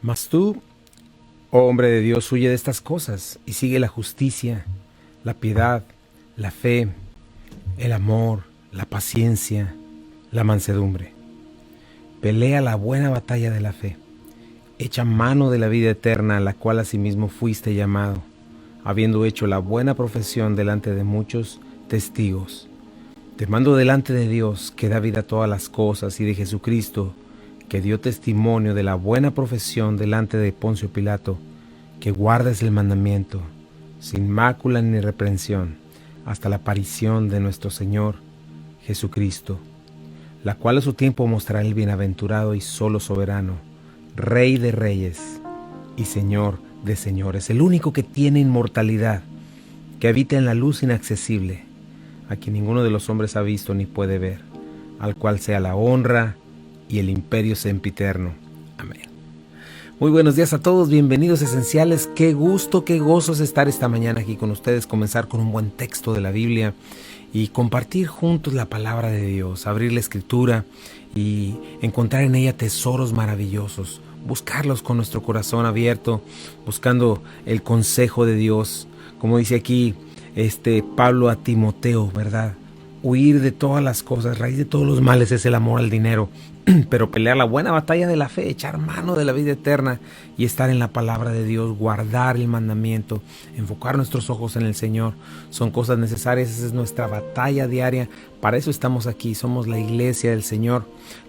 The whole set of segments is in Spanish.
Mas tú, oh hombre de Dios, huye de estas cosas y sigue la justicia, la piedad, la fe, el amor, la paciencia, la mansedumbre. Pelea la buena batalla de la fe. Echa mano de la vida eterna, a la cual asimismo fuiste llamado, habiendo hecho la buena profesión delante de muchos testigos. Te mando delante de Dios, que da vida a todas las cosas, y de Jesucristo, que dio testimonio de la buena profesión delante de Poncio Pilato, que guardes el mandamiento, sin mácula ni reprensión, hasta la aparición de nuestro Señor Jesucristo, la cual a su tiempo mostrará el bienaventurado y solo soberano, Rey de reyes y Señor de señores, el único que tiene inmortalidad, que habita en la luz inaccesible, a quien ninguno de los hombres ha visto ni puede ver, al cual sea la honra y el imperio sempiterno. Amén. Muy buenos días a todos, bienvenidos esenciales. Qué gusto, qué gozo es estar esta mañana aquí con ustedes, comenzar con un buen texto de la Biblia y compartir juntos la palabra de Dios, abrir la Escritura y encontrar en ella tesoros maravillosos, buscarlos con nuestro corazón abierto, buscando el consejo de Dios, como dice aquí Pablo a Timoteo, ¿verdad? Huir de todas las cosas, raíz de todos los males es el amor al dinero, pero pelear la buena batalla de la fe, echar mano de la vida eterna y estar en la palabra de Dios, guardar el mandamiento, enfocar nuestros ojos en el Señor, son cosas necesarias. Esa es nuestra batalla diaria, para eso estamos aquí, somos la iglesia del Señor,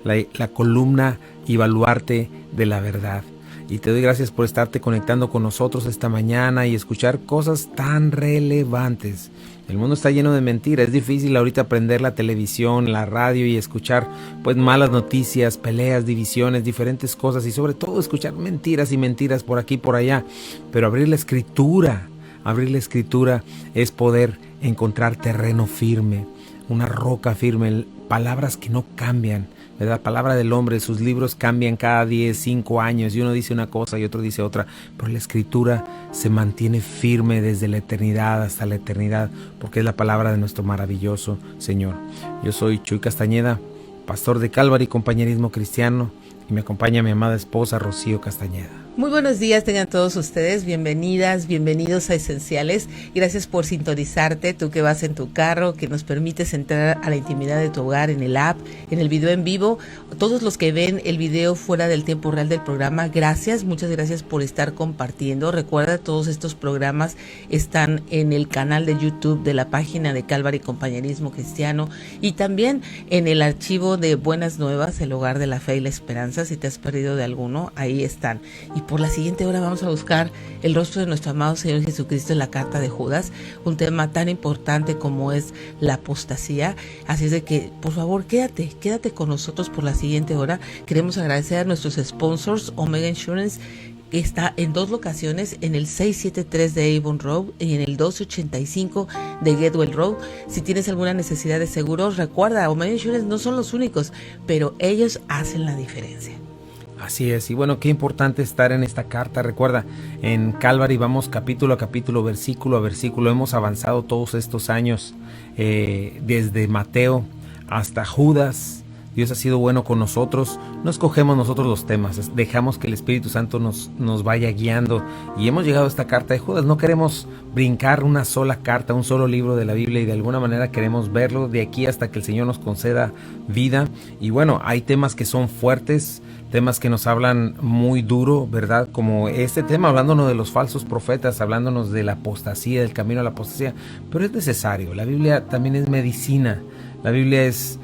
la columna y baluarte de la verdad. Y te doy gracias por estarte conectando con nosotros esta mañana y escuchar cosas tan relevantes. El mundo está lleno de mentiras, es difícil ahorita prender la televisión, la radio y escuchar pues malas noticias, peleas, divisiones, diferentes cosas y sobre todo escuchar mentiras y mentiras por aquí y por allá. Pero abrir la escritura es poder encontrar terreno firme, una roca firme, palabras que no cambian. La palabra del hombre, sus libros cambian cada 10, 5 años y uno dice una cosa y otro dice otra, pero la escritura se mantiene firme desde la eternidad hasta la eternidad porque es la palabra de nuestro maravilloso Señor. Yo soy Chuy Castañeda, pastor de Calvary Compañerismo Cristiano, y me acompaña mi amada esposa Rocío Castañeda. Muy buenos días tengan todos ustedes, bienvenidas, bienvenidos a Esenciales. Gracias por sintonizarte, tú que vas en tu carro, que nos permites entrar a la intimidad de tu hogar en el app, en el video en vivo. Todos los que ven el video fuera del tiempo real del programa, gracias, muchas gracias por estar compartiendo. Recuerda, todos estos programas están en el canal de YouTube de la página de Calvary Compañerismo Cristiano y también en el archivo de Buenas Nuevas, el Hogar de la Fe y la Esperanza. Si te has perdido de alguno, ahí están. Y por la siguiente hora vamos a buscar el rostro de nuestro amado Señor Jesucristo en la carta de Judas, un tema tan importante como es la apostasía. Así es de que, por favor, quédate con nosotros por la siguiente hora. Queremos agradecer a nuestros sponsors, Omega Insurance, que está en 2 locaciones, en el 673 de Avon Road y en el 1285 de Getwell Road. Si tienes alguna necesidad de seguros, recuerda, Omega Insurance no son los únicos, pero ellos hacen la diferencia. Así es, y bueno, qué importante estar en esta carta. Recuerda, en Calvary vamos capítulo a capítulo, versículo a versículo. Hemos avanzado todos estos años, desde Mateo hasta Judas. Dios ha sido bueno con nosotros, no escogemos nosotros los temas, dejamos que el Espíritu Santo nos vaya guiando y hemos llegado a esta carta de Judas. No queremos brincar una sola carta, un solo libro de la Biblia y de alguna manera queremos verlo de aquí hasta que el Señor nos conceda vida. Y bueno, hay temas que son fuertes, temas que nos hablan muy duro, ¿verdad? Como este tema, hablándonos de los falsos profetas, hablándonos de la apostasía, del camino a la apostasía, pero es necesario. La Biblia también es medicina, la Biblia es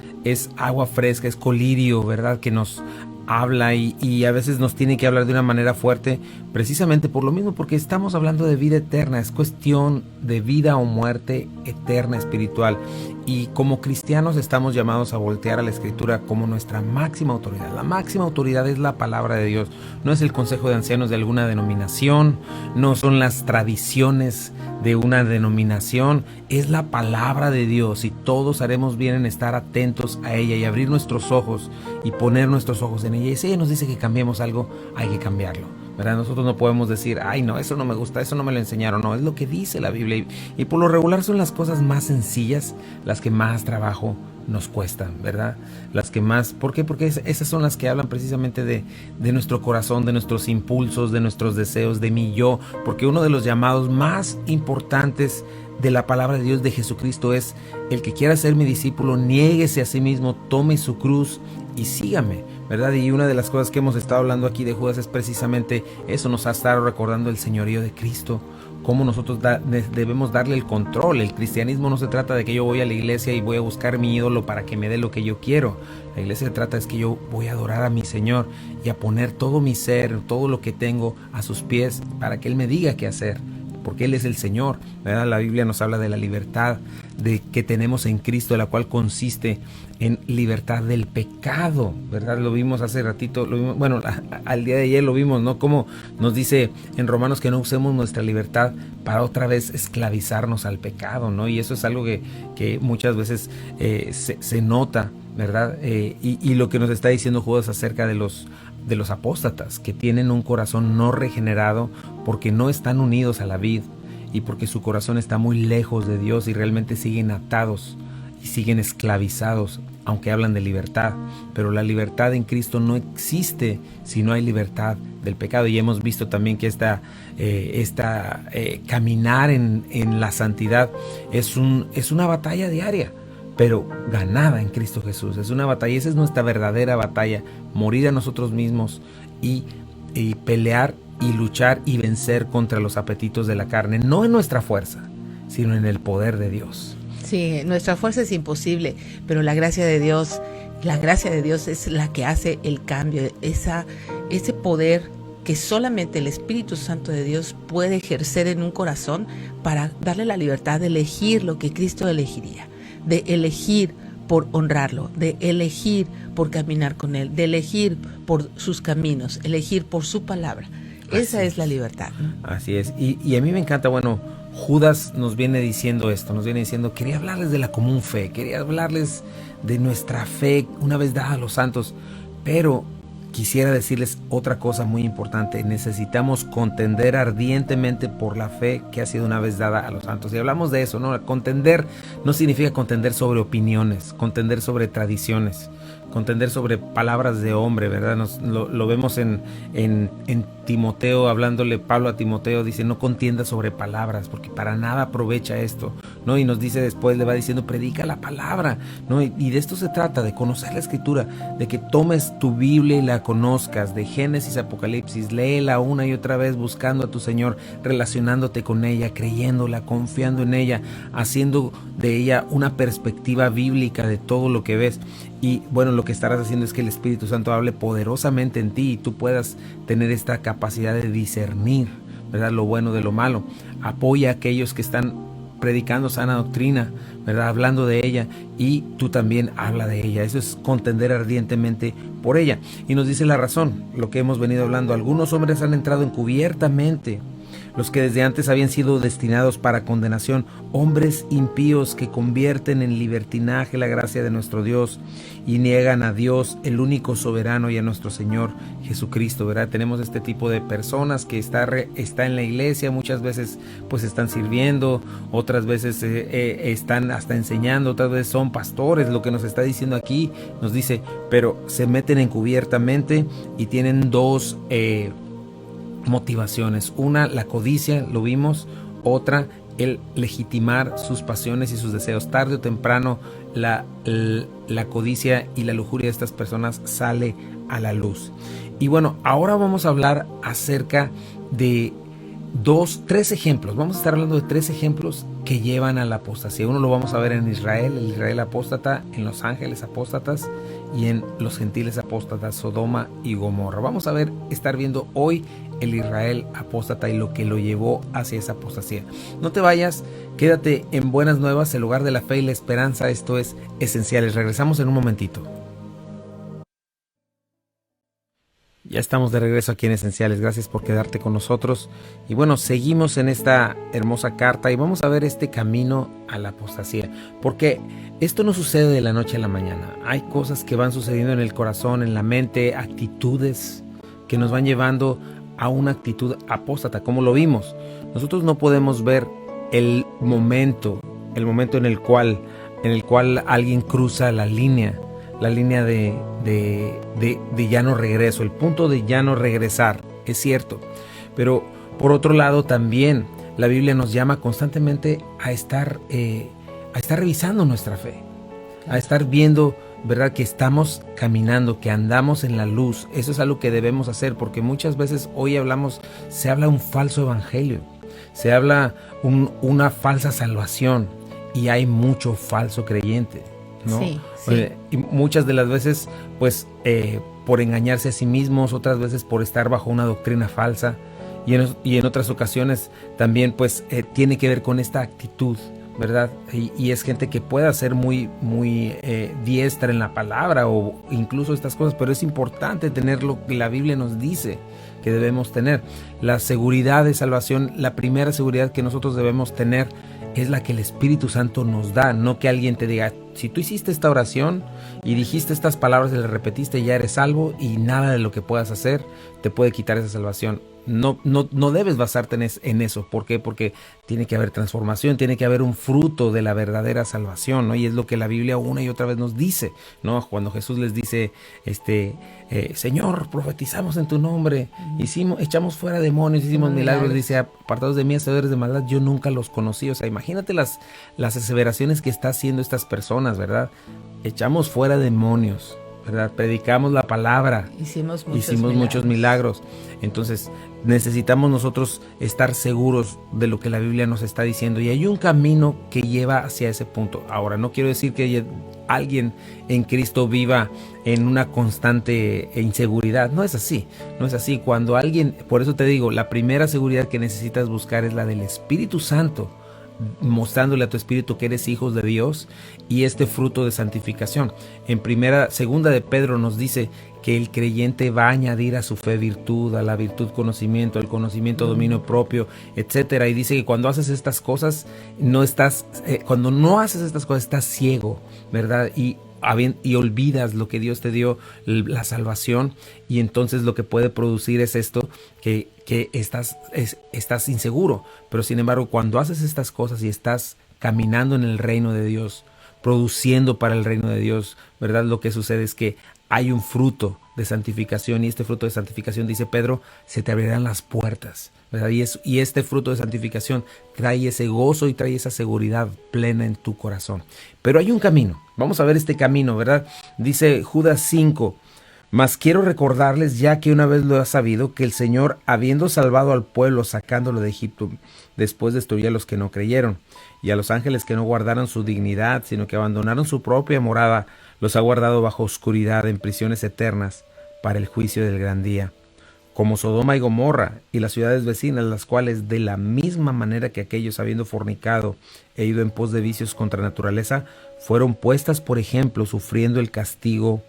agua fresca, es colirio, ¿verdad? Que nos habla y a veces nos tiene que hablar de una manera fuerte, precisamente por lo mismo, porque estamos hablando de vida eterna, es cuestión de vida o muerte eterna espiritual. Y como cristianos estamos llamados a voltear a la Escritura como nuestra máxima autoridad. La máxima autoridad es la palabra de Dios, no es el consejo de ancianos de alguna denominación, no son las tradiciones de una denominación, es la palabra de Dios y todos haremos bien en estar atentos a ella y abrir nuestros ojos y poner nuestros ojos en ella. Y si ella nos dice que cambiemos algo, hay que cambiarlo, ¿verdad? Nosotros no podemos decir, ay no, eso no me gusta, eso no me lo enseñaron. No, es lo que dice la Biblia y por lo regular son las cosas más sencillas las que más trabajo nos cuestan, ¿verdad? Las que más, ¿por qué? Porque esas son las que hablan precisamente de nuestro corazón, de nuestros impulsos, de nuestros deseos, de mi yo, porque uno de los llamados más importantes de la palabra de Dios, de Jesucristo, es: el que quiera ser mi discípulo, niéguese a sí mismo, tome su cruz y sígame, ¿verdad? Y una de las cosas que hemos estado hablando aquí de Judas es precisamente eso, nos ha estado recordando el señorío de Cristo, cómo nosotros debemos darle el control. El cristianismo no se trata de que yo voy a la iglesia y voy a buscar mi ídolo para que me dé lo que yo quiero. La iglesia se trata es que yo voy a adorar a mi Señor y a poner todo mi ser, todo lo que tengo a sus pies para que Él me diga qué hacer, porque Él es el Señor, ¿verdad? La Biblia nos habla de la libertad que tenemos en Cristo, la cual consiste en libertad del pecado, ¿verdad? Lo vimos hace ratito, bueno, al día de ayer lo vimos, ¿no? Como nos dice en Romanos que no usemos nuestra libertad para otra vez esclavizarnos al pecado, ¿no? Y eso es algo que muchas veces se nota, ¿verdad? Y lo que nos está diciendo Judas acerca de los apóstatas, que tienen un corazón no regenerado porque no están unidos a la vid y porque su corazón está muy lejos de Dios y realmente siguen atados y siguen esclavizados, aunque hablan de libertad. Pero la libertad en Cristo no existe si no hay libertad del pecado. Y hemos visto también que caminar en la santidad es una batalla diaria, pero ganada en Cristo Jesús. Es una batalla, esa es nuestra verdadera batalla: morir a nosotros mismos y pelear y luchar y vencer contra los apetitos de la carne, no en nuestra fuerza, sino en el poder de Dios. Sí, nuestra fuerza es imposible, pero la gracia de Dios es la que hace el cambio, ese poder que solamente el Espíritu Santo de Dios puede ejercer en un corazón para darle la libertad de elegir lo que Cristo elegiría, de elegir por honrarlo, de elegir por caminar con Él, de elegir por sus caminos, elegir por su palabra. Esa es la libertad, ¿no? Así es. Y a mí me encanta, bueno, Judas nos viene diciendo esto, nos viene diciendo: quería hablarles de la común fe, quería hablarles de nuestra fe una vez dada a los santos, pero quisiera decirles otra cosa muy importante: necesitamos contender ardientemente por la fe que ha sido una vez dada a los santos. Y hablamos de eso, ¿no? Contender no significa contender sobre opiniones, contender sobre tradiciones, contender sobre palabras de hombre, ¿verdad? Lo vemos en Timoteo, hablándole Pablo a Timoteo, dice: no contienda sobre palabras, porque para nada aprovecha esto, ¿no? Y nos dice después, le va diciendo: predica la palabra, ¿no? Y de esto se trata, de conocer la Escritura, de que tomes tu Biblia y la conozcas, de Génesis a Apocalipsis, léela una y otra vez, buscando a tu Señor, relacionándote con ella, creyéndola, confiando en ella, haciendo de ella una perspectiva bíblica de todo lo que ves. Y bueno, lo que estarás haciendo es que el Espíritu Santo hable poderosamente en ti y tú puedas tener esta capacidad de discernir, ¿verdad?, lo bueno de lo malo. Apoya a aquellos que están predicando sana doctrina, ¿verdad?, hablando de ella, y tú también habla de ella. Eso es contender ardientemente por ella. Y nos dice la razón, lo que hemos venido hablando: algunos hombres han entrado encubiertamente, los que desde antes habían sido destinados para condenación, hombres impíos que convierten en libertinaje la gracia de nuestro Dios y niegan a Dios, el único soberano, y a nuestro Señor Jesucristo, ¿verdad? Tenemos este tipo de personas que está en la iglesia, muchas veces pues están sirviendo, otras veces están hasta enseñando, otras veces son pastores. Lo que nos está diciendo aquí, nos dice, pero se meten encubiertamente y tienen dos motivaciones: una, la codicia, lo vimos; otra, el legitimar sus pasiones y sus deseos. Tarde o temprano la codicia y la lujuria de estas personas sale a la luz. Y bueno, ahora vamos a hablar acerca de tres ejemplos. Vamos a estar hablando de 3 ejemplos que llevan a la apostasía. Uno lo vamos a ver en Israel, el Israel apóstata, en los ángeles apóstatas y en los gentiles apóstatas, Sodoma y Gomorra. Vamos a estar viendo hoy el Israel apóstata y lo que lo llevó hacia esa apostasía. No te vayas, quédate en Buenas Nuevas, el lugar de la fe y la esperanza. Esto es Esenciales. Regresamos en un momentito. Ya estamos de regreso aquí en Esenciales. Gracias por quedarte con nosotros. Y bueno, seguimos en esta hermosa carta y vamos a ver este camino a la apostasía. Porque esto no sucede de la noche a la mañana. Hay cosas que van sucediendo en el corazón, en la mente, actitudes que nos van llevando a una actitud apóstata, como lo vimos. Nosotros no podemos ver el momento en el cual en el cual alguien cruza la línea de ya no regreso, el punto de ya no regresar, es cierto. Pero por otro lado también la Biblia nos llama constantemente a estar revisando nuestra fe, a estar viendo, ¿verdad?, que estamos caminando, que andamos en la luz. Eso es algo que debemos hacer, porque muchas veces hoy se habla un falso evangelio, se habla una falsa salvación, y hay mucho falso creyente, ¿no? Sí. Y muchas de las veces, pues, por engañarse a sí mismos, otras veces por estar bajo una doctrina falsa, y en otras ocasiones también, pues, tiene que ver con esta actitud, ¿verdad? Y es gente que pueda ser muy diestra en la palabra o incluso estas cosas, pero es importante tener lo que la Biblia nos dice que debemos tener. La seguridad de salvación, la primera seguridad que nosotros debemos tener es la que el Espíritu Santo nos da, no que alguien te diga, si tú hiciste esta oración y dijiste estas palabras y las repetiste, ya eres salvo, y nada de lo que puedas hacer te puede quitar esa salvación. No debes basarte en eso. ¿Por qué? Porque tiene que haber transformación, tiene que haber un fruto de la verdadera salvación, ¿no? Y es lo que la Biblia una y otra vez nos dice, ¿no? Cuando Jesús les dice, Señor, profetizamos en tu nombre, echamos fuera demonios, hicimos milagros, dice, apartados de mí, hacedores de maldad, yo nunca los conocí. O sea, imagínate las aseveraciones que está haciendo estas personas, ¿verdad? Echamos fuera demonios, ¿verdad? Predicamos la palabra, hicimos muchos milagros. Entonces necesitamos nosotros estar seguros de lo que la Biblia nos está diciendo, y hay un camino que lleva hacia ese punto. Ahora, no quiero decir que alguien en Cristo viva en una constante inseguridad, no es así. Cuando alguien, por eso te digo, la primera seguridad que necesitas buscar es la del Espíritu Santo, mostrándole a tu espíritu que eres hijos de Dios, y este fruto de santificación. Segunda de Pedro nos dice que el creyente va a añadir a su fe virtud, a la virtud conocimiento, al conocimiento dominio propio, etcétera. Y dice que cuando haces estas cosas cuando no haces estas cosas estás ciego, ¿verdad? Y olvidas lo que Dios te dio, la salvación, y entonces lo que puede producir es esto, que estás inseguro. Pero sin embargo, cuando haces estas cosas y estás caminando en el reino de Dios, produciendo para el reino de Dios, ¿verdad?, lo que sucede es que hay un fruto de santificación, y este fruto de santificación, dice Pedro, se te abrirán las puertas, ¿verdad? Y este fruto de santificación trae ese gozo y trae esa seguridad plena en tu corazón. Pero hay un camino, vamos a ver este camino, ¿verdad? Dice Judas 5, mas quiero recordarles, ya que una vez lo has sabido, que el Señor, habiendo salvado al pueblo, sacándolo de Egipto, después destruyó a los que no creyeron, y a los ángeles que no guardaron su dignidad, sino que abandonaron su propia morada, los ha guardado bajo oscuridad en prisiones eternas para el juicio del gran día, como Sodoma y Gomorra y las ciudades vecinas, las cuales de la misma manera que aquellos, habiendo fornicado e ido en pos de vicios contra naturaleza, fueron puestas por ejemplo, sufriendo el castigo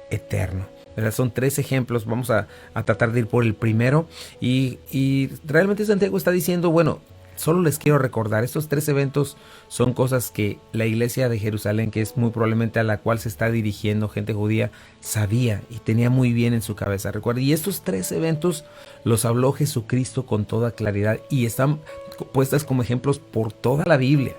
eterno. ¿Verdad? Son 3 ejemplos, vamos a tratar de ir por el primero, y realmente Santiago está diciendo, bueno, solo les quiero recordar, estos 3 eventos son cosas que la iglesia de Jerusalén, que es muy probablemente a la cual se está dirigiendo gente judía, sabía y tenía muy bien en su cabeza. Recuerda, y estos 3 eventos los habló Jesucristo con toda claridad y están puestas como ejemplos por toda la Biblia,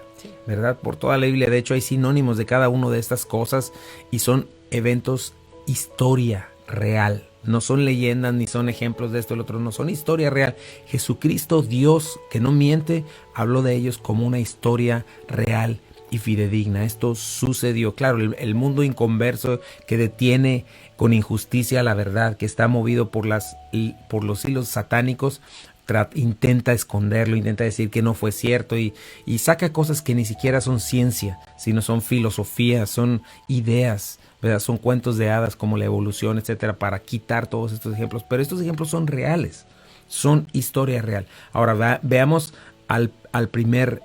¿verdad? Por toda la Biblia. De hecho, hay sinónimos de cada una de estas cosas y son eventos historia real. No son leyendas ni son ejemplos de esto o el otro, no, son historia real. Jesucristo, Dios que no miente, habló de ellos como una historia real y fidedigna. Esto sucedió. Claro, el mundo inconverso que detiene con injusticia la verdad, que está movido por los hilos satánicos, intenta esconderlo, intenta decir que no fue cierto y saca cosas que ni siquiera son ciencia, sino son filosofías, son ideas, ¿verdad? Son cuentos de hadas como la evolución, etcétera, para quitar todos estos ejemplos. Pero estos ejemplos son reales, son historia real. Ahora veamos el primer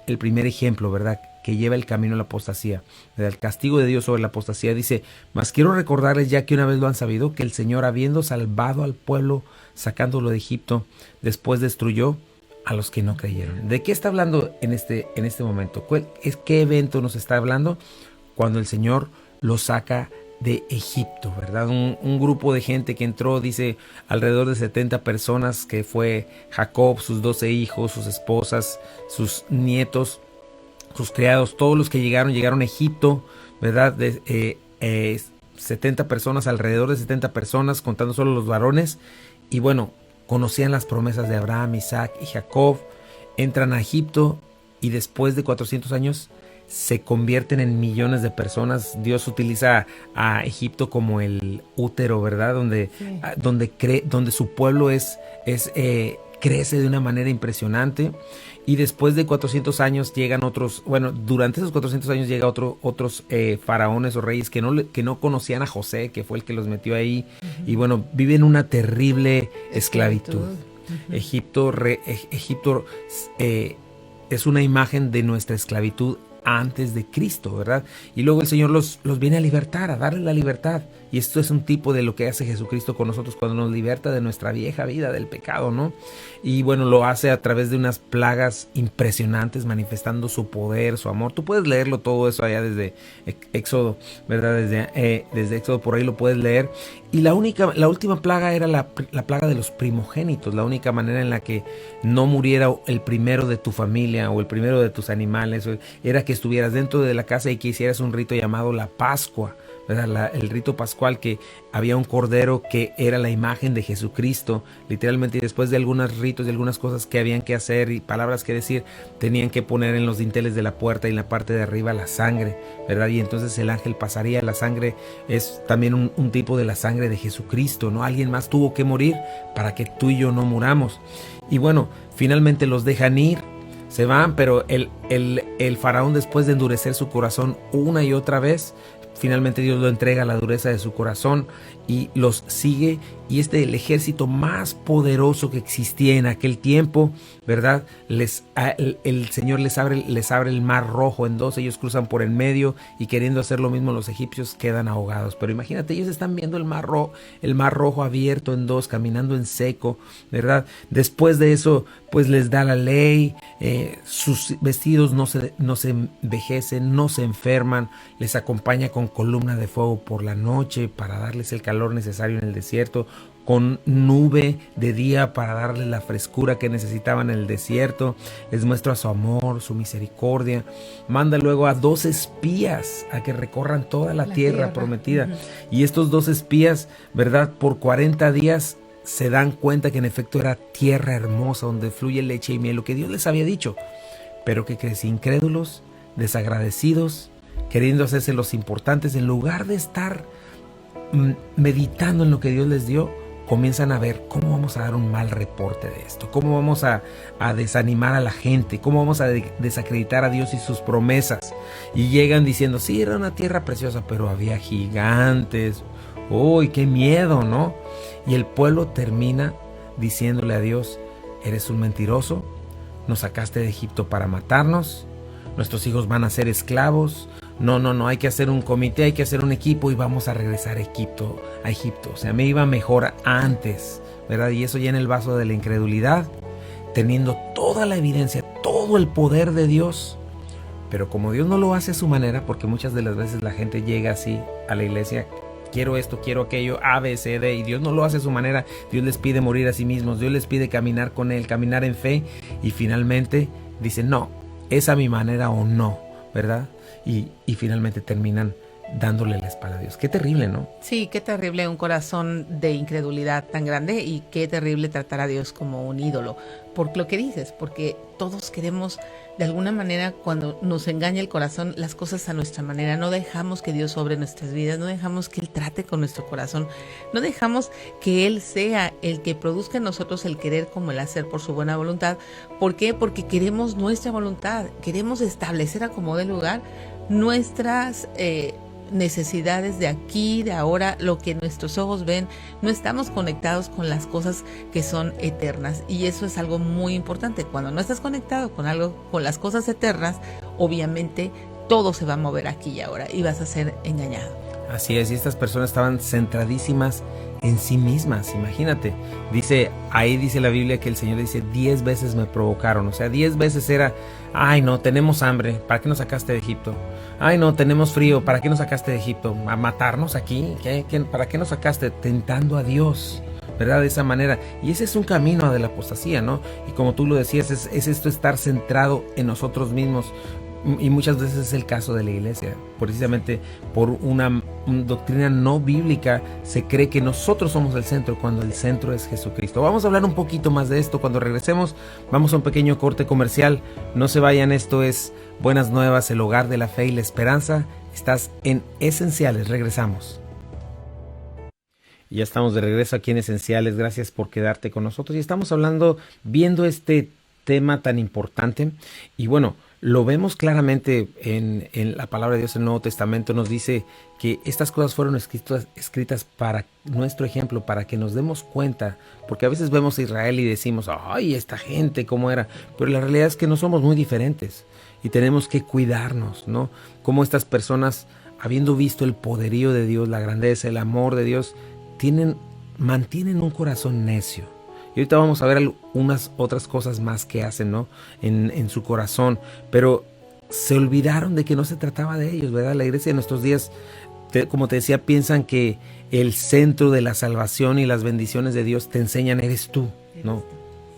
ejemplo, ¿verdad?, que lleva el camino a la apostasía, ¿verdad? El castigo de Dios sobre la apostasía. Dice, mas quiero recordarles, ya que una vez lo han sabido, que el Señor, habiendo salvado al pueblo, sacándolo de Egipto, después destruyó a los que no creyeron. ¿De qué está hablando en este momento? ¿Qué evento nos está hablando? Cuando el Señor lo saca de Egipto, ¿verdad? Un grupo de gente que entró, dice, alrededor de 70 personas, que fue Jacob, sus 12 hijos, sus esposas, sus nietos, sus criados, todos los que llegaron a Egipto, ¿verdad? 70 personas, alrededor de 70 personas, contando solo los varones. Y bueno, conocían las promesas de Abraham, Isaac y Jacob. Entran a Egipto y después de 400 años se convierten en millones de personas. Dios utiliza a Egipto como el útero, ¿verdad? Donde su pueblo crece de una manera impresionante. Y después de 400 años llegan otros, durante esos 400 años llegan otros faraones o reyes que no conocían a José, que fue el que los metió ahí. Uh-huh. Y bueno, viven una terrible esclavitud. Uh-huh. Egipto es una imagen de nuestra esclavitud antes de Cristo, ¿verdad? Y luego el Señor los viene a libertar, a darles la libertad. Y esto es un tipo de lo que hace Jesucristo con nosotros cuando nos liberta de nuestra vieja vida, del pecado, ¿no? Y bueno, lo hace a través de unas plagas impresionantes, manifestando su poder, su amor. Tú puedes leerlo todo eso allá desde Éxodo, ¿verdad? Desde Éxodo, por ahí lo puedes leer. Y la última plaga era la plaga de los primogénitos, la única manera en la que no muriera el primero de tu familia o el primero de tus animales, era que estuvieras dentro de la casa y que hicieras un rito llamado la Pascua, ¿verdad? El rito pascual, que había un cordero que era la imagen de Jesucristo, literalmente, y después de algunos ritos y algunas cosas que habían que hacer y palabras que decir, tenían que poner en los dinteles de la puerta y en la parte de arriba la sangre, ¿verdad? Y entonces el ángel pasaría. La sangre es también un tipo de la sangre de Jesucristo, ¿no? Alguien más tuvo que morir para que tú y yo no muramos. Y bueno, finalmente los dejan ir, se van, pero el faraón, después de endurecer su corazón una y otra vez, finalmente Dios lo entrega a la dureza de su corazón y los sigue. Y el ejército más poderoso que existía en aquel tiempo, ¿verdad? El Señor les abre el mar rojo en dos. Ellos cruzan por el medio y, queriendo hacer lo mismo los egipcios, quedan ahogados. Pero imagínate, ellos están viendo el mar rojo abierto en dos, caminando en seco, ¿verdad? Después de eso, pues les da la ley. Sus vestidos no se envejecen, no se enferman. Les acompaña con columna de fuego por la noche para darles el calor necesario en el desierto, con nube de día para darles la frescura que necesitaban en el desierto. Les muestra su amor, su misericordia. Manda luego a 2 espías a que recorran toda la tierra prometida. Uh-huh. Y estos 2 espías, ¿verdad? Por 40 días se dan cuenta que en efecto era tierra hermosa donde fluye leche y miel, lo que Dios les había dicho. Pero ¿qué crees? Incrédulos, desagradecidos, queriendo hacerse los importantes, en lugar de estar meditando en lo que Dios les dio, comienzan a ver cómo vamos a dar un mal reporte de esto, cómo vamos a desanimar a la gente, cómo vamos a desacreditar a Dios y sus promesas. Y llegan diciendo, sí, era una tierra preciosa, pero había gigantes. ¡Uy, qué miedo!, ¿no? Y el pueblo termina diciéndole a Dios, eres un mentiroso, nos sacaste de Egipto para matarnos, nuestros hijos van a ser esclavos. No, hay que hacer un comité, hay que hacer un equipo y vamos a regresar a Egipto. O sea, me iba mejor antes, ¿verdad? Y eso ya en el vaso de la incredulidad, teniendo toda la evidencia, todo el poder de Dios. Pero como Dios no lo hace a su manera, porque muchas de las veces la gente llega así a la iglesia, quiero esto, quiero aquello, A, B, C, D, y Dios no lo hace a su manera. Dios les pide morir a sí mismos, Dios les pide caminar con Él, caminar en fe, y finalmente dicen, no, es a mi manera o no, ¿verdad? Y finalmente terminan dándole la espalda a Dios. Qué terrible, ¿no? Sí, qué terrible un corazón de incredulidad tan grande, y qué terrible tratar a Dios como un ídolo. Por lo que dices, porque todos queremos, de alguna manera, cuando nos engaña el corazón, las cosas a nuestra manera. No dejamos que Dios obre nuestras vidas, no dejamos que Él trate con nuestro corazón, no dejamos que Él sea el que produzca en nosotros el querer como el hacer por su buena voluntad. ¿Por qué? Porque queremos nuestra voluntad, queremos establecer a como de lugar nuestras necesidades de aquí, de ahora, lo que nuestros ojos ven. No estamos conectados con las cosas que son eternas, y eso es algo muy importante. Cuando no estás conectado con algo, con las cosas eternas, obviamente todo se va a mover aquí y ahora y vas a ser engañado. Así es, y estas personas estaban centradísimas en sí mismas. Imagínate, dice la Biblia que el Señor dice 10 veces me provocaron. O sea, 10 veces era, ay no, tenemos hambre, ¿para qué nos sacaste de Egipto? Ay no, tenemos frío, ¿para qué nos sacaste de Egipto? ¿A matarnos aquí? ¿Para qué nos sacaste? Tentando a Dios, ¿verdad? De esa manera. Y ese es un camino de la apostasía, ¿no? Y como tú lo decías, es esto, estar centrado en nosotros mismos. Y muchas veces es el caso de la iglesia. Precisamente por una doctrina no bíblica se cree que nosotros somos el centro cuando el centro es Jesucristo. Vamos a hablar un poquito más de esto cuando regresemos. Vamos a un pequeño corte comercial. No se vayan, esto es Buenas Nuevas, el hogar de la fe y la esperanza. Estás en Esenciales, regresamos. Ya estamos de regreso aquí en Esenciales, gracias por quedarte con nosotros. Y estamos viendo este tema tan importante. Y bueno, lo vemos claramente en la palabra de Dios. El Nuevo Testamento nos dice que estas cosas fueron escritas para nuestro ejemplo, para que nos demos cuenta, porque a veces vemos a Israel y decimos, ¡ay, esta gente cómo era! Pero la realidad es que no somos muy diferentes y tenemos que cuidarnos, ¿no? Como estas personas, habiendo visto el poderío de Dios, la grandeza, el amor de Dios, mantienen un corazón necio. Y ahorita vamos a ver unas otras cosas más que hacen, ¿no? En su corazón. Pero se olvidaron de que no se trataba de ellos, ¿verdad? La iglesia de nuestros días, como te decía, piensan que el centro de la salvación y las bendiciones de Dios te enseñan, eres tú, ¿no?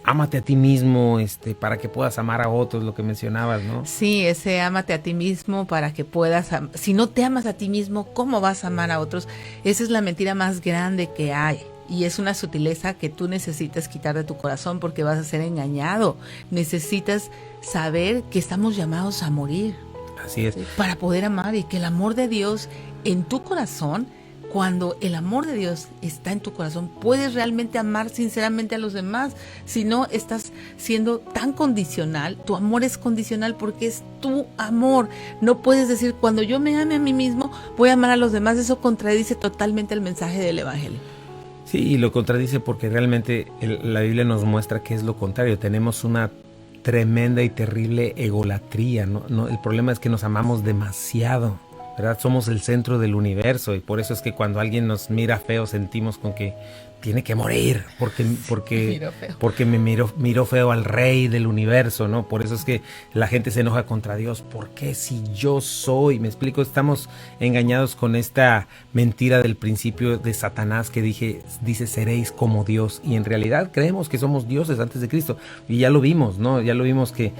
Ámate a ti mismo, para que puedas amar a otros, lo que mencionabas, ¿no? Sí, ese ámate a ti mismo para que puedas, si no te amas a ti mismo, ¿cómo vas a amar a otros? Esa es la mentira más grande que hay. Y es una sutileza que tú necesitas quitar de tu corazón porque vas a ser engañado. Necesitas saber que estamos llamados a morir. Así es. Para poder amar, y que el amor de Dios en tu corazón, cuando el amor de Dios está en tu corazón, puedes realmente amar sinceramente a los demás. Si no, estás siendo tan condicional. Tu amor es condicional porque es tu amor. No puedes decir, cuando yo me ame a mí mismo, voy a amar a los demás. Eso contradice totalmente el mensaje del Evangelio. Sí, y lo contradice porque realmente la Biblia nos muestra que es lo contrario. Tenemos una tremenda y terrible egolatría, ¿no? El problema es que nos amamos demasiado, ¿verdad? Somos el centro del universo y por eso es que cuando alguien nos mira feo sentimos con que tiene que morir porque me miró feo al rey del universo, ¿no? Por eso es que la gente se enoja contra Dios. ¿Por qué si yo soy? Me explico, estamos engañados con esta mentira del principio de Satanás que dice seréis como Dios, y en realidad creemos que somos dioses antes de Cristo, y ya lo vimos, ¿no? Ya lo vimos que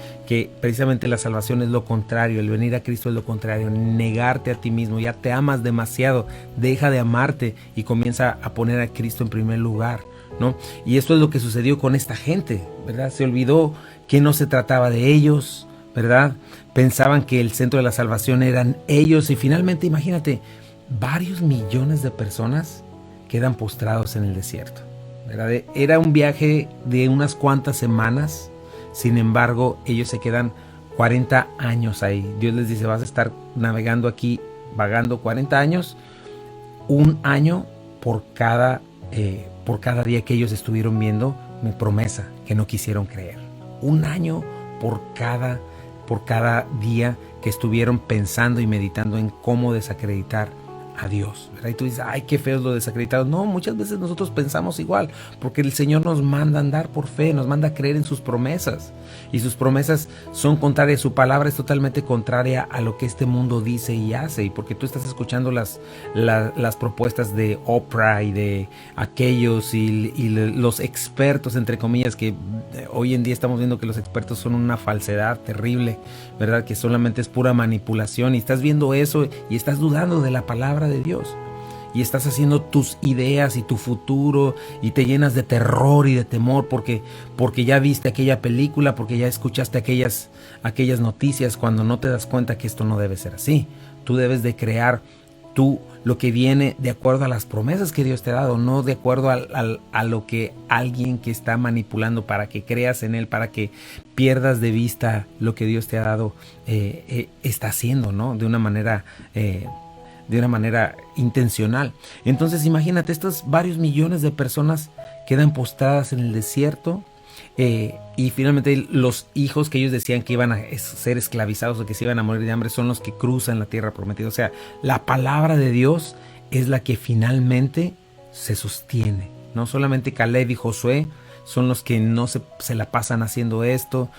precisamente la salvación es lo contrario, el venir a Cristo es lo contrario, negarte a ti mismo. Ya te amas demasiado, deja de amarte y comienza a poner a Cristo en primer lugar, ¿no? Y esto es lo que sucedió con esta gente, ¿verdad? Se olvidó que no se trataba de ellos, ¿verdad? Pensaban que el centro de la salvación eran ellos, y finalmente, imagínate, varios millones de personas quedan postrados en el desierto, ¿verdad? Era un viaje de unas cuantas semanas, sin embargo, ellos se quedan 40 años ahí. Dios les dice, vas a estar navegando aquí, vagando 40 años, un año por cada día que ellos estuvieron viendo mi promesa que no quisieron creer. Un año por cada día que estuvieron pensando y meditando en cómo desacreditar a Dios, ¿verdad? Y tú dices, ay, qué feo es lo desacreditado. No, muchas veces nosotros pensamos igual, porque el Señor nos manda a andar por fe, nos manda a creer en sus promesas, y sus promesas son contrarias, su palabra es totalmente contraria a lo que este mundo dice y hace, y porque tú estás escuchando las propuestas de Oprah y de aquellos y los expertos, entre comillas, que hoy en día estamos viendo que los expertos son una falsedad terrible, ¿verdad? Que solamente es pura manipulación, y estás viendo eso y estás dudando de la palabra de Dios, y estás haciendo tus ideas y tu futuro, y te llenas de terror y de temor porque ya viste aquella película, porque ya escuchaste aquellas noticias, cuando no te das cuenta que esto no debe ser así. Tú debes de crear lo que viene de acuerdo a las promesas que Dios te ha dado, no de acuerdo a lo que alguien que está manipulando para que creas en él, para que pierdas de vista lo que Dios te ha dado, está haciendo, ¿no? De una manera intencional. Entonces imagínate, estos varios millones de personas quedan postradas en el desierto, y finalmente los hijos que ellos decían que iban a ser esclavizados o que se iban a morir de hambre son los que cruzan la tierra prometida. O sea, la palabra de Dios es la que finalmente se sostiene. No solamente Caleb y Josué son los que no se la pasan haciendo esto,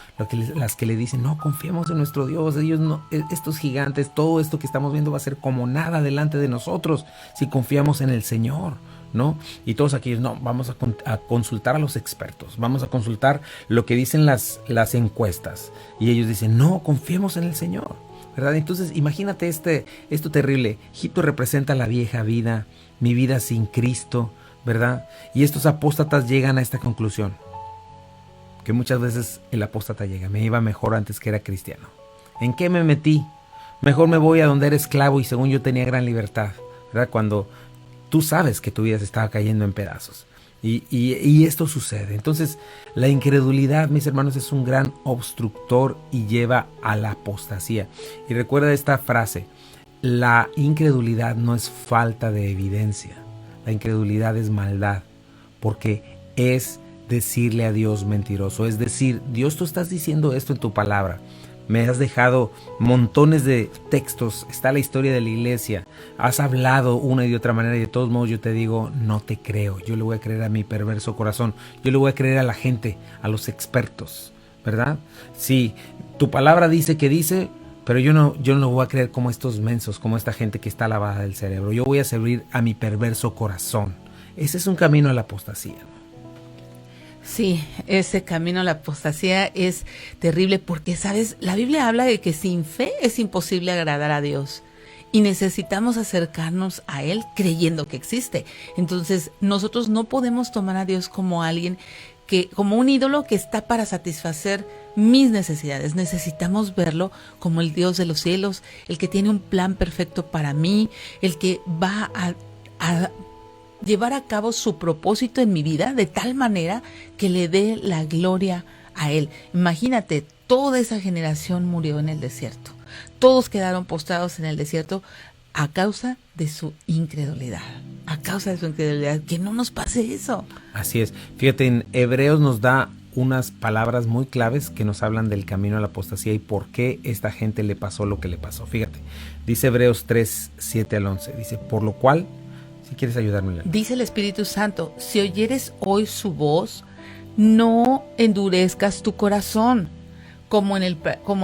las que le dicen, no, confiemos en nuestro Dios, ellos no, estos gigantes, todo esto que estamos viendo va a ser como nada delante de nosotros si confiamos en el Señor. ¿no? Y todos aquellos, no, vamos a consultar a los expertos, vamos a consultar lo que dicen las encuestas. Y ellos dicen, no, confiemos en el Señor, ¿verdad? Entonces, imagínate esto terrible. Egipto representa la vieja vida, mi vida sin Cristo, ¿verdad? Y estos apóstatas llegan a esta conclusión, que muchas veces el apóstata llega, me iba mejor antes que era cristiano. ¿En qué me metí? Mejor me voy a donde era esclavo y según yo tenía gran libertad, ¿verdad? Cuando tú sabes que tu vida se estaba cayendo en pedazos. Y esto sucede. Entonces, la incredulidad, mis hermanos, es un gran obstructor y lleva a la apostasía. Y recuerda esta frase, la incredulidad no es falta de evidencia. La incredulidad es maldad, porque es decirle a Dios mentiroso. Es decir, Dios, tú estás diciendo esto en tu palabra. Me has dejado montones de textos, está la historia de la iglesia, has hablado una y de otra manera y de todos modos yo te digo, no te creo, yo le voy a creer a mi perverso corazón, yo le voy a creer a la gente, a los expertos, ¿verdad? Sí, tu palabra dice que dice, pero yo no lo voy a creer como estos mensos, como esta gente que está lavada del cerebro, yo voy a servir a mi perverso corazón. Ese es un camino a la apostasía. Sí, ese camino a la apostasía es terrible porque, ¿sabes? La Biblia habla de que sin fe es imposible agradar a Dios y necesitamos acercarnos a Él creyendo que existe. Entonces, nosotros no podemos tomar a Dios como alguien como un ídolo que está para satisfacer mis necesidades. Necesitamos verlo como el Dios de los cielos, el que tiene un plan perfecto para mí, el que va a llevar a cabo su propósito en mi vida de tal manera que le dé la gloria a Él. Imagínate, toda esa generación murió en el desierto. Todos quedaron postrados en el desierto a causa de su incredulidad. A causa de su incredulidad. Que no nos pase eso. Así es. Fíjate, en Hebreos nos da unas palabras muy claves que nos hablan del camino a la apostasía y por qué esta gente le pasó lo que le pasó. Fíjate, dice Hebreos 3, 7 al 11. Dice, por lo cual, si quieres ayudarme, Lena. Dice el Espíritu Santo, si oyeres hoy su voz, no endurezcas tu corazón, como en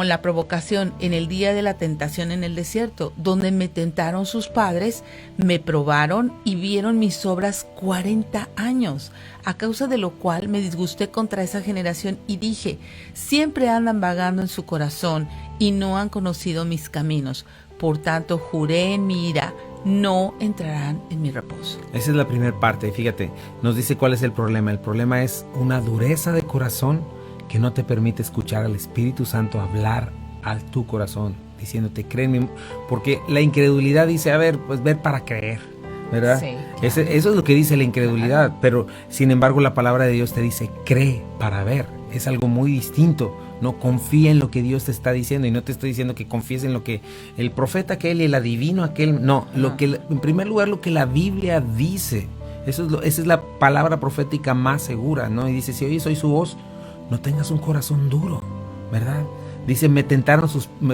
la provocación en el día de la tentación en el desierto, donde me tentaron sus padres, me probaron y vieron mis obras 40 años, a causa de lo cual me disgusté contra esa generación y dije, siempre andan vagando en su corazón y no han conocido mis caminos. Por tanto, juré en mi ira, no entrarán en mi reposo. Esa es la primera parte. Fíjate, nos dice cuál es el problema. El problema es una dureza de corazón que no te permite escuchar al Espíritu Santo hablar a tu corazón, diciéndote, créeme, porque la incredulidad dice, a ver, pues ver para creer, ¿verdad? Sí, claro. Eso es lo que dice la incredulidad, pero sin embargo la palabra de Dios te dice, cree para ver. Es algo muy distinto. No, confía en lo que Dios te está diciendo, y no te estoy diciendo que confíes en lo que el profeta aquel y el adivino aquel, no, lo que, en primer lugar, lo que la Biblia dice. Esa es la palabra profética más segura, ¿no? Y dice, si oyes hoy su voz, no tengas un corazón duro, ¿verdad? Dice, me tentaron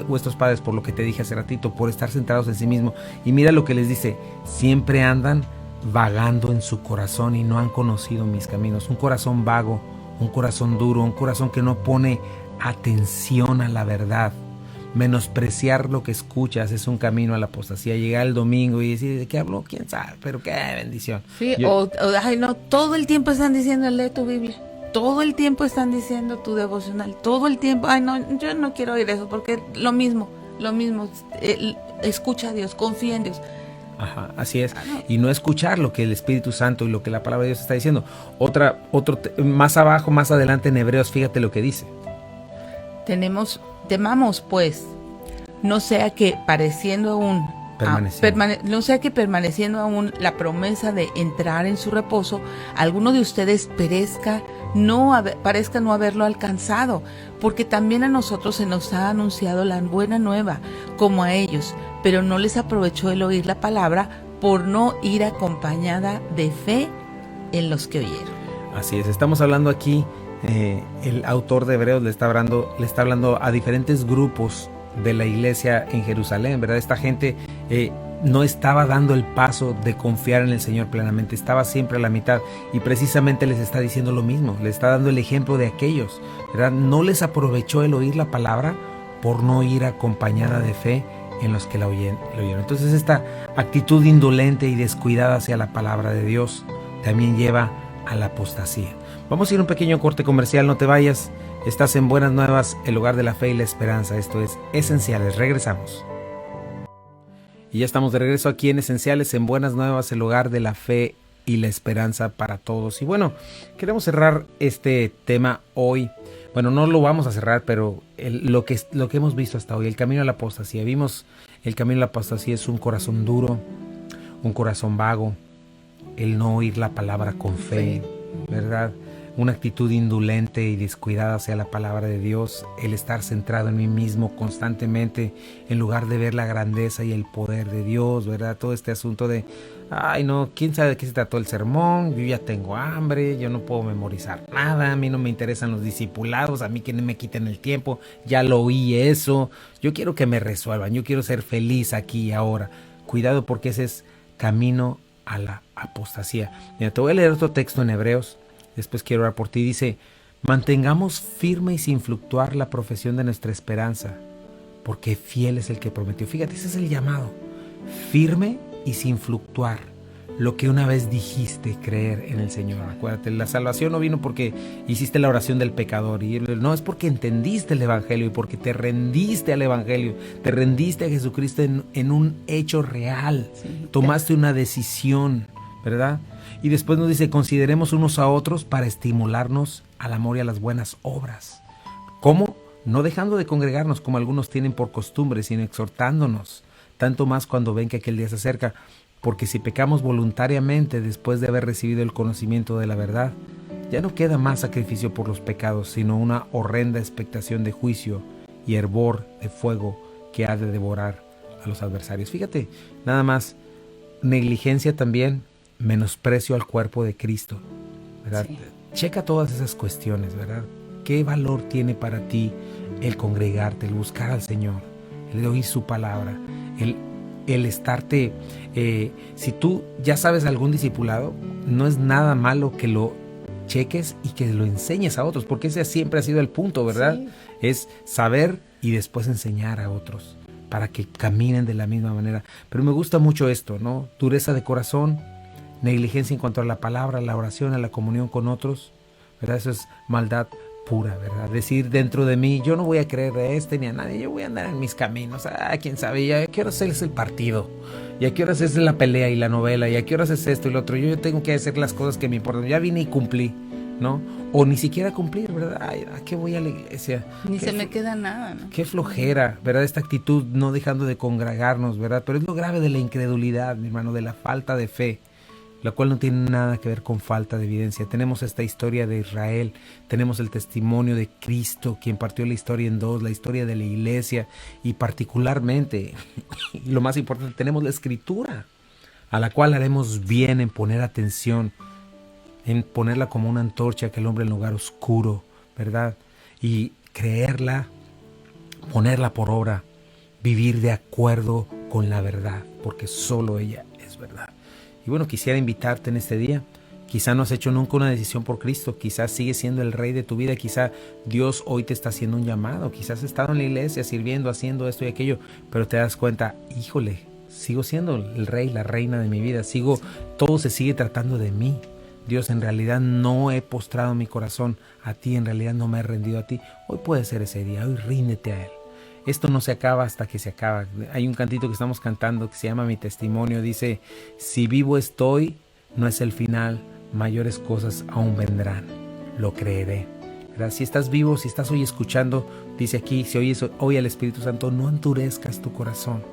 vuestros padres por lo que te dije hace ratito, por estar centrados en sí mismo. Y mira lo que les dice, siempre andan vagando en su corazón y no han conocido mis caminos. Un corazón vago, un corazón duro, un corazón que no pone atención a la verdad. Menospreciar lo que escuchas es un camino a la apostasía. Llegar el domingo y decir, ¿de qué habló? ¿Quién sabe? Pero qué bendición. Sí, ay no, todo el tiempo están diciendo, lee tu Biblia. Todo el tiempo están diciendo tu devocional. Todo el tiempo, ay no, yo no quiero oír eso porque lo mismo. Escucha a Dios, confía en Dios. Ajá, así es. Y no escuchar lo que el Espíritu Santo y lo que la palabra de Dios está diciendo. Más abajo, más adelante en Hebreos, fíjate lo que dice. Temamos pues, no sea que permaneciendo aún la promesa de entrar en su reposo, alguno de ustedes parezca no haberlo alcanzado, porque también a nosotros se nos ha anunciado la buena nueva, como a ellos, pero no les aprovechó el oír la palabra por no ir acompañada de fe en los que oyeron. Así es, estamos hablando aquí. El autor de Hebreos le está hablando a diferentes grupos de la iglesia en Jerusalén, ¿verdad? Esta gente no estaba dando el paso de confiar en el Señor plenamente, estaba siempre a la mitad, y precisamente les está diciendo lo mismo, les está dando el ejemplo de aquellos, ¿verdad? No les aprovechó el oír la palabra por no ir acompañada de fe en los que la oyeron. Entonces esta actitud indolente y descuidada hacia la palabra de Dios también lleva a la apostasía. Vamos a ir a un pequeño corte comercial, no te vayas. Estás en Buenas Nuevas, el lugar de la fe y la esperanza. Esto es Esenciales. Regresamos. Y ya estamos de regreso aquí en Esenciales, en Buenas Nuevas, el lugar de la fe y la esperanza para todos. Y bueno, queremos cerrar este tema hoy. Bueno, no lo vamos a cerrar, pero lo que hemos visto hasta hoy, el camino a la apostasía. Vimos el camino a la apostasía es un corazón duro, un corazón vago, el no oír la palabra con fe, ¿verdad? Una actitud indolente y descuidada hacia la palabra de Dios, el estar centrado en mí mismo constantemente en lugar de ver la grandeza y el poder de Dios, ¿verdad? Todo este asunto de, ay no, quién sabe de qué se trató el sermón, yo ya tengo hambre, yo no puedo memorizar nada, a mí no me interesan los discipulados, a mí que no me quiten el tiempo, ya lo oí eso, yo quiero que me resuelvan, yo quiero ser feliz aquí y ahora. Cuidado porque ese es camino a la apostasía. Mira, te voy a leer otro texto en Hebreos. Después quiero orar por ti. Dice, mantengamos firme y sin fluctuar la profesión de nuestra esperanza, porque fiel es el que prometió. Fíjate, ese es el llamado. Firme y sin fluctuar lo que una vez dijiste creer en el Señor. Acuérdate, la salvación no vino porque hiciste la oración del pecador. No, es porque entendiste el Evangelio y porque te rendiste al Evangelio. Te rendiste a Jesucristo en un hecho real. Sí, tomaste una decisión, ¿verdad? Y después nos dice, consideremos unos a otros para estimularnos al amor y a las buenas obras. ¿Cómo? No dejando de congregarnos como algunos tienen por costumbre, sino exhortándonos, tanto más cuando ven que aquel día se acerca. Porque si pecamos voluntariamente después de haber recibido el conocimiento de la verdad, ya no queda más sacrificio por los pecados, sino una horrenda expectación de juicio y hervor de fuego que ha de devorar a los adversarios. Fíjate, nada más, negligencia también, menosprecio al cuerpo de Cristo, ¿verdad? Sí. Checa todas esas cuestiones, ¿verdad? ¿Qué valor tiene para ti el congregarte, el buscar al Señor, el oír su palabra, el estarte... si tú ya sabes algún discipulado, no es nada malo que lo cheques y que lo enseñes a otros, porque ese siempre ha sido el punto, ¿verdad? Sí. Es saber y después enseñar a otros para que caminen de la misma manera. Pero me gusta mucho esto, ¿no? Dureza de corazón, negligencia en cuanto a la palabra, a la oración, a la comunión con otros, ¿verdad? Eso es maldad pura, ¿verdad? Decir dentro de mí, yo no voy a creer a ni a nadie, yo voy a andar en mis caminos, quién sabe, ya a qué horas es el partido, y a qué horas es la pelea y la novela, y a qué horas es esto y lo otro, yo tengo que hacer las cosas que me importan, ya vine y cumplí, ¿no? O ni siquiera cumplir, ¿verdad? Ay, ¿a qué voy a la iglesia? Ni se me queda nada, ¿no? Qué flojera, ¿verdad? Esta actitud no dejando de congregarnos, ¿verdad? Pero es lo grave de la incredulidad, mi hermano, de la falta de fe, la cual no tiene nada que ver con falta de evidencia. Tenemos esta historia de Israel, tenemos el testimonio de Cristo, quien partió la historia en dos, la historia de la iglesia, y particularmente, y lo más importante, tenemos la Escritura, a la cual haremos bien en poner atención, en ponerla como una antorcha que alumbra el lugar oscuro, ¿verdad? Y creerla, ponerla por obra, vivir de acuerdo con la verdad, porque solo ella es verdad. Y bueno, quisiera invitarte en este día. Quizá no has hecho nunca una decisión por Cristo, quizás sigues siendo el rey de tu vida, quizá Dios hoy te está haciendo un llamado, quizás has estado en la iglesia sirviendo, haciendo esto y aquello, pero te das cuenta, híjole, sigo siendo el rey, la reina de mi vida, todo se sigue tratando de mí. Dios, en realidad no he postrado mi corazón a ti, en realidad no me he rendido a ti. Hoy puede ser ese día, hoy ríndete a Él. Esto no se acaba hasta que se acaba. Hay un cantito que estamos cantando que se llama Mi Testimonio. Dice, si vivo estoy, no es el final, mayores cosas aún vendrán. Lo creeré. ¿Verdad? Si estás vivo, si estás hoy escuchando, dice aquí, si oyes hoy al Espíritu Santo, no endurezcas tu corazón,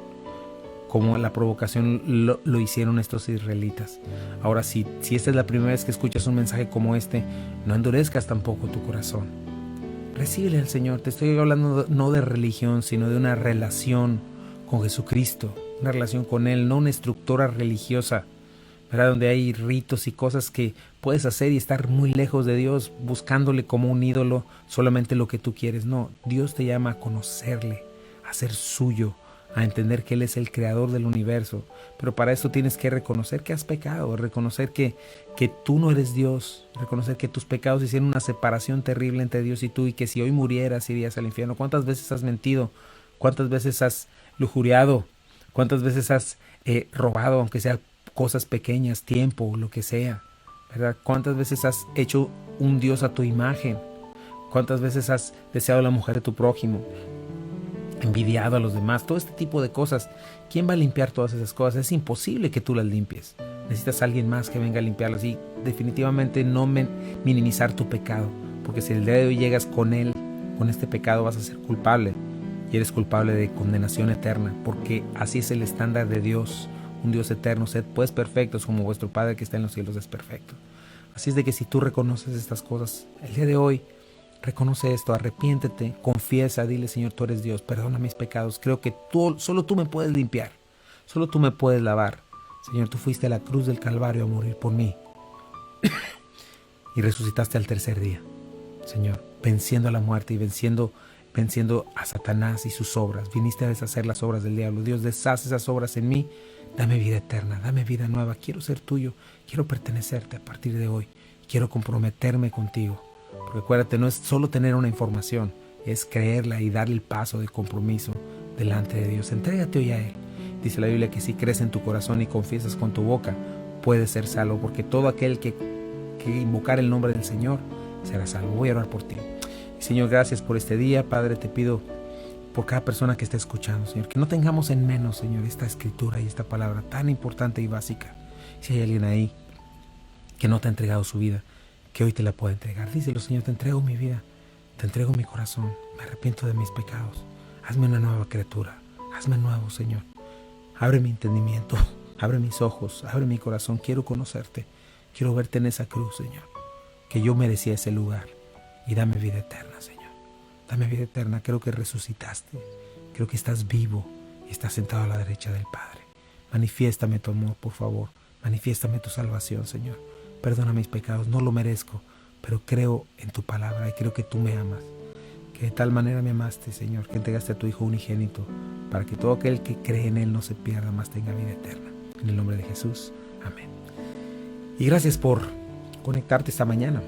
como la provocación lo hicieron estos israelitas. Ahora, si esta es la primera vez que escuchas un mensaje como este, no endurezcas tampoco tu corazón. Recíbele al Señor. Te estoy hablando no de religión, sino de una relación con Jesucristo, una relación con Él, no una estructura religiosa, ¿verdad? Donde hay ritos y cosas que puedes hacer y estar muy lejos de Dios, buscándole como un ídolo, solamente lo que tú quieres. No, Dios te llama a conocerle, a ser suyo, a entender que Él es el creador del universo. Pero para eso tienes que reconocer que has pecado, reconocer que tú no eres Dios, reconocer que tus pecados hicieron una separación terrible entre Dios y tú, y que si hoy murieras irías al infierno. ¿Cuántas veces has mentido? ¿Cuántas veces has lujuriado? ¿Cuántas veces has robado, aunque sea cosas pequeñas, tiempo, lo que sea? ¿Verdad? ¿Cuántas veces has hecho un Dios a tu imagen? ¿Cuántas veces has deseado la mujer de tu prójimo? Envidiado a los demás, todo este tipo de cosas. ¿Quién va a limpiar todas esas cosas? Es imposible que tú las limpies. Necesitas a alguien más que venga a limpiarlas, y definitivamente no minimizar tu pecado, porque si el día de hoy llegas con él, con este pecado, vas a ser culpable, y eres culpable de condenación eterna, porque así es el estándar de Dios, un Dios eterno. Sed pues perfectos como vuestro Padre que está en los cielos es perfecto. Así es de que si tú reconoces estas cosas el día de hoy, reconoce esto, arrepiéntete, confiesa, dile: Señor, tú eres Dios, perdona mis pecados, creo que solo tú me puedes limpiar, solo tú me puedes lavar. Señor, tú fuiste a la cruz del Calvario a morir por mí y resucitaste al tercer día, Señor, venciendo a la muerte y venciendo a Satanás y sus obras. Viniste a deshacer las obras del diablo. Dios, deshaz esas obras en mí, dame vida eterna, dame vida nueva. Quiero ser tuyo, quiero pertenecerte a partir de hoy, quiero comprometerme contigo. Porque acuérdate, no es solo tener una información, es creerla y darle el paso de compromiso delante de Dios. Entrégate hoy a Él. Dice la Biblia que si crees en tu corazón y confiesas con tu boca, puedes ser salvo, porque todo aquel que invocar el nombre del Señor será salvo. Voy a orar por ti. Señor, gracias por este día. Padre, te pido por cada persona que esté escuchando, Señor, que no tengamos en menos, Señor, esta escritura y esta palabra tan importante y básica. Si hay alguien ahí que no te ha entregado su vida, que hoy te la pueda entregar. Díselo: Señor, te entrego mi vida, te entrego mi corazón, me arrepiento de mis pecados. Hazme una nueva criatura, hazme nuevo, Señor. Abre mi entendimiento, abre mis ojos, abre mi corazón. Quiero conocerte, quiero verte en esa cruz, Señor, que yo merecía ese lugar. Y dame vida eterna, Señor. Dame vida eterna. Creo que resucitaste, creo que estás vivo y estás sentado a la derecha del Padre. Manifiéstame tu amor, por favor. Manifiéstame tu salvación, Señor. Perdona mis pecados, no lo merezco, pero creo en tu palabra y creo que tú me amas. Que de tal manera me amaste, Señor, que entregaste a tu Hijo unigénito, para que todo aquel que cree en Él no se pierda, mas tenga vida eterna. En el nombre de Jesús, amén. Y gracias por conectarte esta mañana.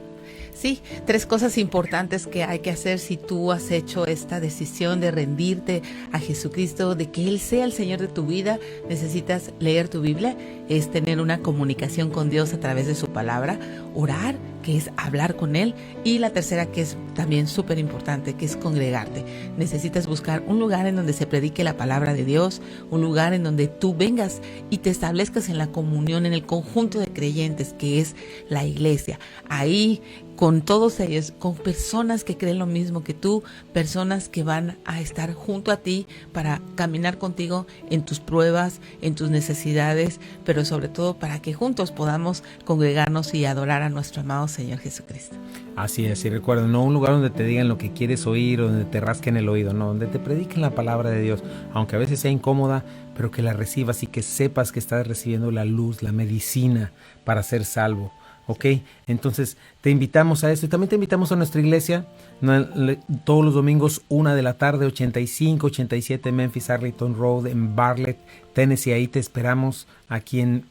Sí, 3 cosas importantes que hay que hacer si tú has hecho esta decisión de rendirte a Jesucristo, de que Él sea el Señor de tu vida. Necesitas leer tu Biblia, es tener una comunicación con Dios a través de su palabra, orar, que es hablar con Él, y la tercera, que es también súper importante, que es congregarte. Necesitas buscar un lugar en donde se predique la palabra de Dios, un lugar en donde tú vengas y te establezcas en la comunión, en el conjunto de creyentes que es la iglesia. Ahí, con todos ellos, con personas que creen lo mismo que tú, personas que van a estar junto a ti para caminar contigo en tus pruebas, en tus necesidades, pero sobre todo para que juntos podamos congregarnos y adorar a nuestro amado Señor Jesucristo. Así es, y recuerda, no un lugar donde te digan lo que quieres oír o donde te rasquen el oído, no, donde te prediquen la palabra de Dios, aunque a veces sea incómoda, pero que la recibas y que sepas que estás recibiendo la luz, la medicina para ser salvo. ¿Ok? Entonces te invitamos a esto y también te invitamos a nuestra iglesia todos los domingos 1 de la tarde, 85-87 Memphis Arlington Road en Bartlett, Tennessee. Ahí te esperamos, aquí en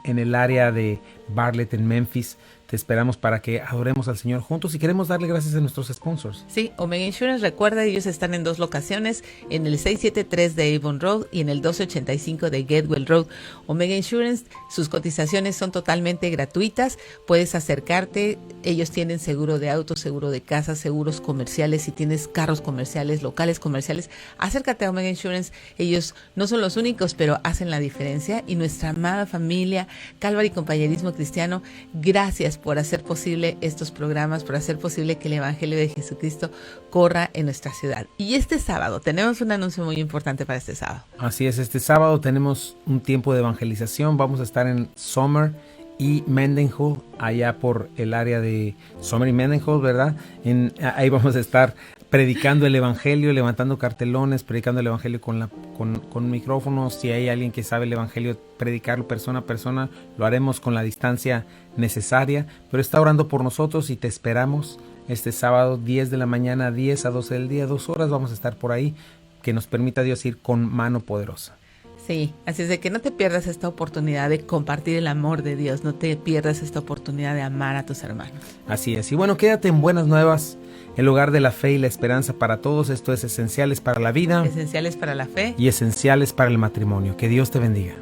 el área de Bartlett en Memphis. Te esperamos para que adoremos al Señor juntos y queremos darle gracias a nuestros sponsors. Sí, Omega Insurance, recuerda, ellos están en 2 locaciones, en el 673 de Avon Road y en el 1285 de Getwell Road. Omega Insurance, sus cotizaciones son totalmente gratuitas, puedes acercarte, ellos tienen seguro de auto, seguro de casa, seguros comerciales. Si tienes carros comerciales, locales comerciales, acércate a Omega Insurance. Ellos no son los únicos, pero hacen la diferencia. Y nuestra amada familia Calvary Compañerismo Cristiano, gracias por hacer posible estos programas, por hacer posible que el Evangelio de Jesucristo corra en nuestra ciudad. Y este sábado tenemos un anuncio muy importante para este sábado. Así es, este sábado tenemos un tiempo de evangelización. Vamos a estar en Summer y Mendenhall, allá por el área de Summer y Mendenhall, ¿verdad? Ahí vamos a estar predicando el Evangelio, levantando cartelones, predicando el Evangelio con micrófonos. Si hay alguien que sabe el Evangelio, predicarlo persona a persona, lo haremos con la distancia necesaria, pero está orando por nosotros y te esperamos este sábado 10 de la mañana, 10 a 12 del día, 2 horas vamos a estar por ahí, que nos permita Dios ir con mano poderosa. Sí, así es de que no te pierdas esta oportunidad de compartir el amor de Dios, no te pierdas esta oportunidad de amar a tus hermanos. Así es, y bueno, quédate en Buenas Nuevas. el lugar de la fe y la esperanza para todos. Esto es Esenciales para la Vida. Esenciales para la Fe. Y Esenciales para el Matrimonio. Que Dios te bendiga.